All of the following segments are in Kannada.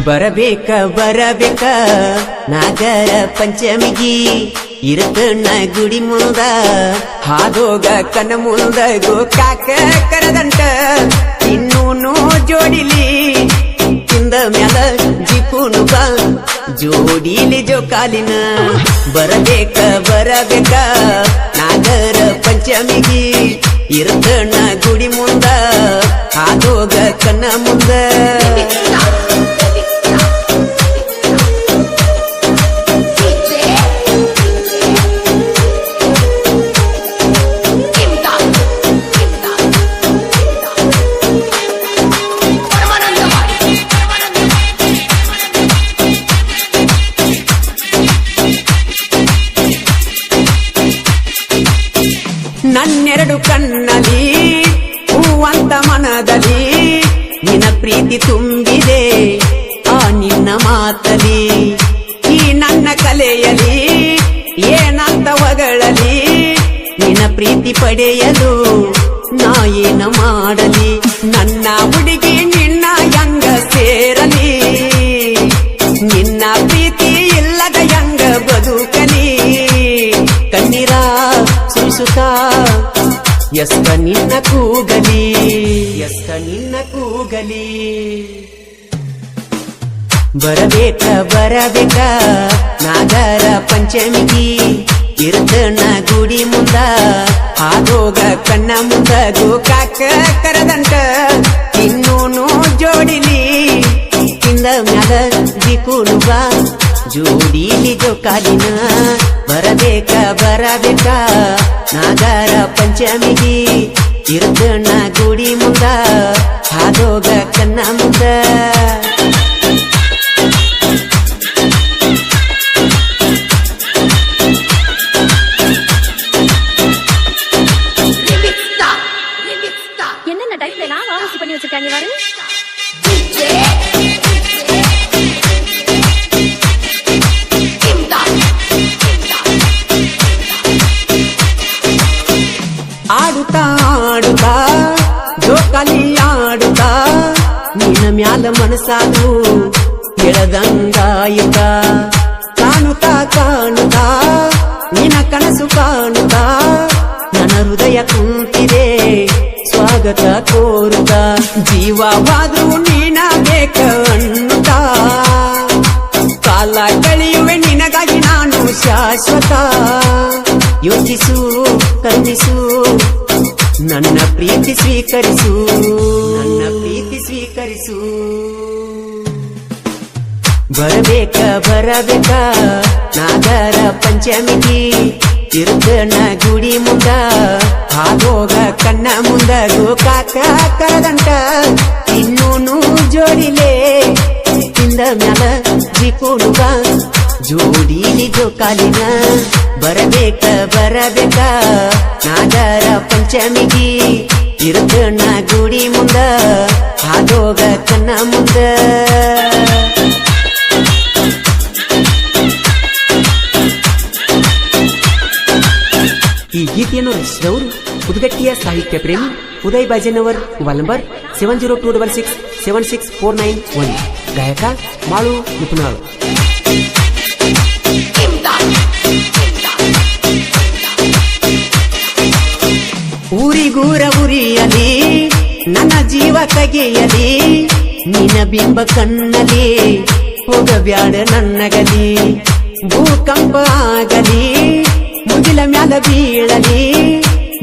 ಬರಬೇಕ ಬರಬೇಕ ನಾಗರ ಪಂಚಮಿಗಿ ಇರತಣ್ಣ ಗುಡಿ ಮುಂದ ಹಾದೋಗ ಕನ ಮುಂದ ಗೋಕಾಕ ಕರದಂಟ ಇನ್ನೂನು ಜೋಡಿಲಿ ತಿಂದ ಮ್ಯಾಲ ಜಿಪುನು ಬಾ ಜೋಡಿಲಿ ಜೋಕಾಲಿನ ಬರಬೇಕ ಬರಬೇಕ ನಾಗರ ಪಂಚಮಿಗಿ ಇರತಣ್ಣ ಗುಡಿ ಮುಂದ ಹಾದೋಗ ಕನ ಮುಂದ ನನ್ನೆರಡು ಕಣ್ಣಲ್ಲಿ ಹೂವಂತ ಮನದಲ್ಲಿ ನಿನ್ನ ಪ್ರೀತಿ ತುಂಬಿದೆ ಆ ನಿನ್ನ ಮಾತಲಿ ಈ ನನ್ನ ಕಲೆಯಲಿ ಏನಂತ ಹೊಗಳಲಿ ನಿನ್ನ ಪ್ರೀತಿ ಪಡೆಯಲು ನಾ ಏನ ಮಾಡಲಿ ನನ್ನ ಹುಡುಗಿ ನಿನ್ನ ಯಂಗ ಸೇರಲಿ ನಿನ್ನ ಪ್ರೀತಿ ಇಲ್ಲದ ಯಂಗ ಬದುಕಲಿ ಕಣ್ಣೀರ ಸುರಿಸುತ್ತಾ ಎಸ್ತ ನಿನ್ನ ಕೂಗಲಿ ಎಸ್ತ ನಿನ್ನ ಕೂಗಲಿ ಬರಬೇಕ ಬರಬೇಕ ನಾಗರ ಪಂಚಮಿಗಿ ಇರತಣ್ಣ ಗುಡಿ ಮುಂದ ಹಾದೋಗ ಕಣ್ಣ ಮುಂದ ಗೋಕಾಕ ಕರದಂಟ ಇನ್ನೂನು ಜೋಡಿಲಿ ತಿಂದ ಮ್ಯಾಲ ಜಿಪುನು ಬಾ ಜೋಡಿಲಿ ಜೋಕಾಲಿನ ಬರಬೇಕ ಬರಬೇಕ ನಾಗರ ಪಂಚಮಿಗಿ ಇರತಣ್ಣ ಗುಡಿ ಮುಂದ ಹಾದೋಗ ಕಣ್ಣ ಮುಂದ என்னென்ன டைப்ல நான் வாசி பண்ணி வச்சிருக்காங்க பாரு ಆಡುತ್ತಾ ಆಡುತ್ತಾ ಜೋಕಾಲಿ ಆಡುತ್ತಾ ನಿನ್ನ ಮ್ಯಾಲ ಮನಸ್ಸಾದು ಎಳದಂಗಾಯುತ್ತ ಕಾಣುತ್ತಾ ಕಾಣುತ್ತಾ ನಿನ್ನ ಕನಸು ಕಾಣುತ್ತಾ ನನ್ನ ಹೃದಯ ಕುಂತಿದೆ ಸ್ವಾಗತ ಕೋರುತ್ತ ಜೀವವಾದ್ರೂ ನೀನ ಬೇಕ ಅನ್ನುತ್ತಾ ಕಾಲ ಕಳೆಯುವೆ ನಿನಗಾಗಿ ನಾನು ಶಾಶ್ವತ ಯೋಚಿಸು ಕರುಣಿಸು ನನ್ನ ಪ್ರೀತಿ ಸ್ವೀಕರಿಸು ನನ್ನ ಪ್ರೀತಿ ಸ್ವೀಕರಿಸು ಬರಬೇಕ ಬರಬೇಕ ನಾಗರ ಪಂಚಮಿಗಿ ಇರತಣ್ಣ ಗುಡಿ ಮುಂದ ಹಾದೋಗ ಕಣ್ಣ ಮುಂದ ಗೋಕಾಕ ಕರದಂಟ ಇನ್ನೂನು ಜೋಡಿಲೆ ತಿಂದ ಮ್ಯಾಲ ಜಿಪುನು ಬಾ ಜೋಡಿಲಿ ಜೋಕಾಲಿನ ಬರಬೇಕ ಬರಬೇಕ ನಾಗರ ಪಂಚಮಿಗಿ ಇರತಣ್ಣ ಗುಡಿ ಮುಂದ ಹಾದೋಗ ಕಣ್ಣ ಮುಂದ ಈ ಗೀತೆಯನ್ನು ರಚಿಸಿದವರು ಉದ್ಗಟ್ಟಿಯ ಸಾಹಿತ್ಯ ಪ್ರೇಮಿ ಉದಯ್ ಬಾಜೆನವರ್ ಮೊಬೈಲ್ ನಂಬರ್ 7026676491 ಗಾಯಕ ಮಾಳು ನಿಪುಣಾಳು ಊರಿಗೂರ ಉರಿಯಲಿ ನನ್ನ ಜೀವ ತೆಗೆಯಲಿ ನಿನ್ನ ಬಿಂಬ ಕಣ್ಣಲಿ ಹೋಗಬ್ಯಾಡ ನನ್ನಗಲಿ ಭೂಕಂಪ ಆಗಲಿ ಮುಗಿಲ ಮ್ಯಾಲ ಬೀಳಲಿ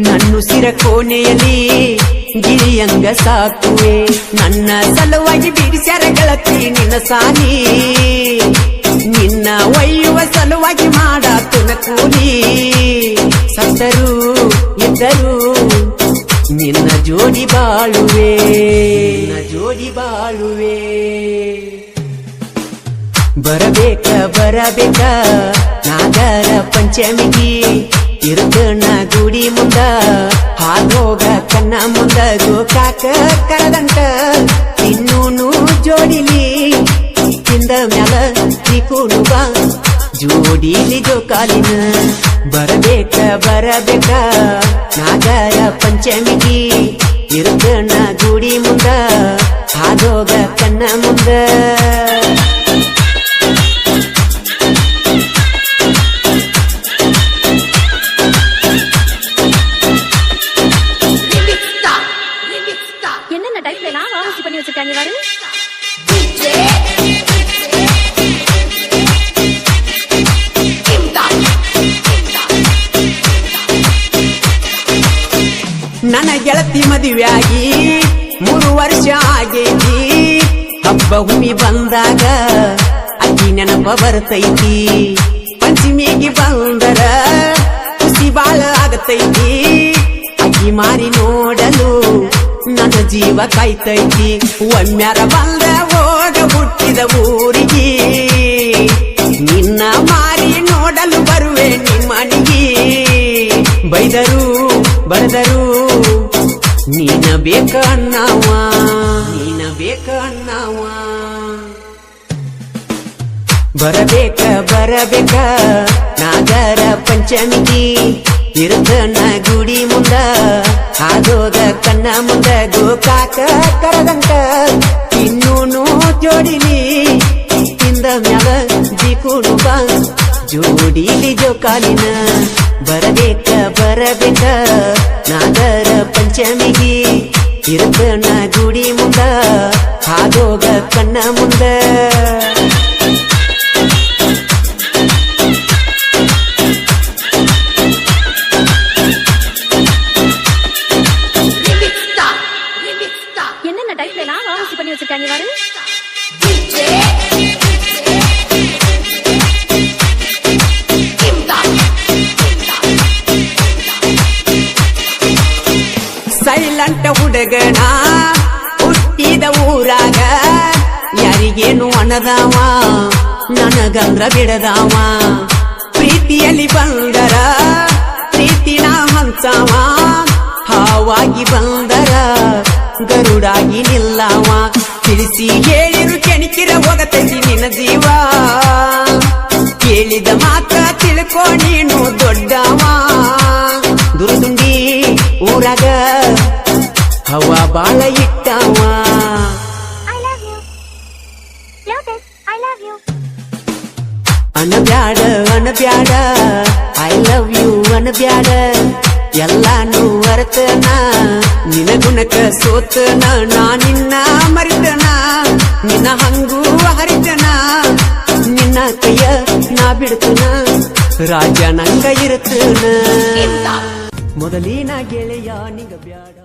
ನನ್ನುಸಿರ ಕೋಣೆಯಲಿ ಗಿರಿಯಂಗ ಸಾಕುವೆ ನನ್ನ ಸಲುವಾಗಿ ಬಿಡಿಸ್ಯಾರ ಗೆಳತಿ ನಿನ್ನ ಸಾಲಿ ನಿನ್ನ ಒಯ್ಯುವ ಸಲುವಾಗಿ ಮಾಡಾತುನ ಕೂಲಿ ಸತ್ತರು ಇದ್ದರು ನಿನ್ನ ಜೋಡಿ ಬಾಳುವೆ ನಿನ್ನ ಜೋಡಿ ಬಾಳುವೆ ಬರಬೇಕ ಬರಬೇಕ ನಾಗರ ಪಂಚಮಿಗಿ ಇರತಣ್ಣ ಗುಡಿ ಮುಂದ ಹಾದೋಗ ಕಣ್ಣ ಮುಂದ ಗೋಕಾಕ ಕರದಂಟ ಇನ್ನೂನು ಜೋಡಿಲಿ ತಿಂದ ಮ್ಯಾಲ ಜಿಪುನು ಬಾ ಜೋಡಿಲಿ ಜೋಕಾಲಿನ ಬರಬೇಕ ಬರಬೇಕ ನಾಗರ ಪಂಚಮಿಗಿ ಇರತಣ್ಣ ಗುಡಿ ಮುಂದ ಹಾದೋಗ ಕಣ್ಣ ಮುಂದ ನನ್ನ ಗೆಳತಿ ಮದುವೆಯಾಗಿ 3 ವರ್ಷ ಆಗೈತಿ. ಹಬ್ಬ ಹುಮ್ಮಿ ಬಂದಾಗ ಅಕ್ಕಿ ನೆನಪ ಬರ್ತೈತಿ. ಪಂಚಮಿಗೆ ಬಂದರ ಖುಷಿ ಬಾಳ ಆಗತೈತಿ. ಅಕ್ಕಿ ಮಾರಿ ನೋಡಲು ನನ್ನ ಜೀವ ಕಾಯ್ತೈತಿ. ಒಮ್ಮ್ಯಾರ ಬಂದ ಹೋಗ ಹುಟ್ಟಿದ ಊರಿಗೆ ನಿನ್ನ ಮಾರಿ ನೋಡಲು ಬರುವೆ ನಿಮ್ಮನಿಗೆ. ಬೈದರು ಬಡದರು ನೀನ ಬೇಕ ಅನ್ನವ, ನೀನ ಬೇಕ ಅನ್ನವ. ಬರಬೇಕ ಬರಬೇಕ ನಾಗರ ಪಂಚಮಿಗೆ ಇರುತ್ತನ ಗುಡಿ ಮುಂದ ಆದೋಗ ಕಣ್ಣ ಮುಂದ ಗೋಕಾಕ ಕರದಂಕ ಇನ್ನೂನು ಜೋಡಿಲಿ ಹಿಂದ ಮ್ಯಾಲ ಜಿಕುನು ಬಾ ಜೋಡಿಲಿ ಜೋಕಾಲಿನ. ಬರಬೇಕ ಬರಬೇಕ ನಾಗರ ಪಂಚಮಿಗೆ ಇರುತ್ತನ ಗುಡಿ ಮುಂದ ಆದೋಗ ಕಣ್ಣ ಮುಂದ. என்னென்ன டைப்ல எல்லாம் வாசி பண்ணி வச்சிருக்காங்க பாரு. ಸೈಲೆಂಟ್ ಹುಡುಗನ ಹುಟ್ಟಿದ ಊರಾಗ ಯಾರಿಗೇನು ಅನ್ನದಾವ ನನಗಂದ್ರ ಬಿಡದಾವ. ಪ್ರೀತಿಯಲ್ಲಿ ಬಂದರ ಪ್ರೀತಿನ ಹಂಚಾವ, ಹಾವಾಗಿ ಬಂದರ ಗರುಡಾಗಿ ನಿಲ್ಲವ. ತಿಳಿಸಿ ಹೇಳಿರು ಕೆಣಕಿರ ಹೋಗತೈತಿ ನಿನ್ನ ಜೀವ. ಕೇಳಿದ ಮಾತ ತಿಳ್ಕೊ ನೀನು ದೊಡ್ಡವ. ದುರ್ದುಂಡಿ ಊರಾಗ ಹವ ಬಾಳ ಇಟ್ಟವ. ಅನಬ್ಯಾಡ ಅನಬ್ಯಾಡ ಐ ಲವ್ ಯು ಅನಬ್ಯಾಡ. ಎಲ್ಲಾನು ಅರತನ ನಿನ ಗುಣಕ ಸೋತನ ನಾ ನಿನ್ನ ಮರಿತನ. ನಿನ್ನ ಹಂಗೂ ಹರಿತನ ನಿನ್ನ ಕೈಯ ನಾ ಬಿಡ್ತನ. ರಾಜ ನಂಗ ಇರ್ತನ ಮೊದಲಿನ ಗೆಳೆಯ ನಿಗ ಬ್ಯಾಡ.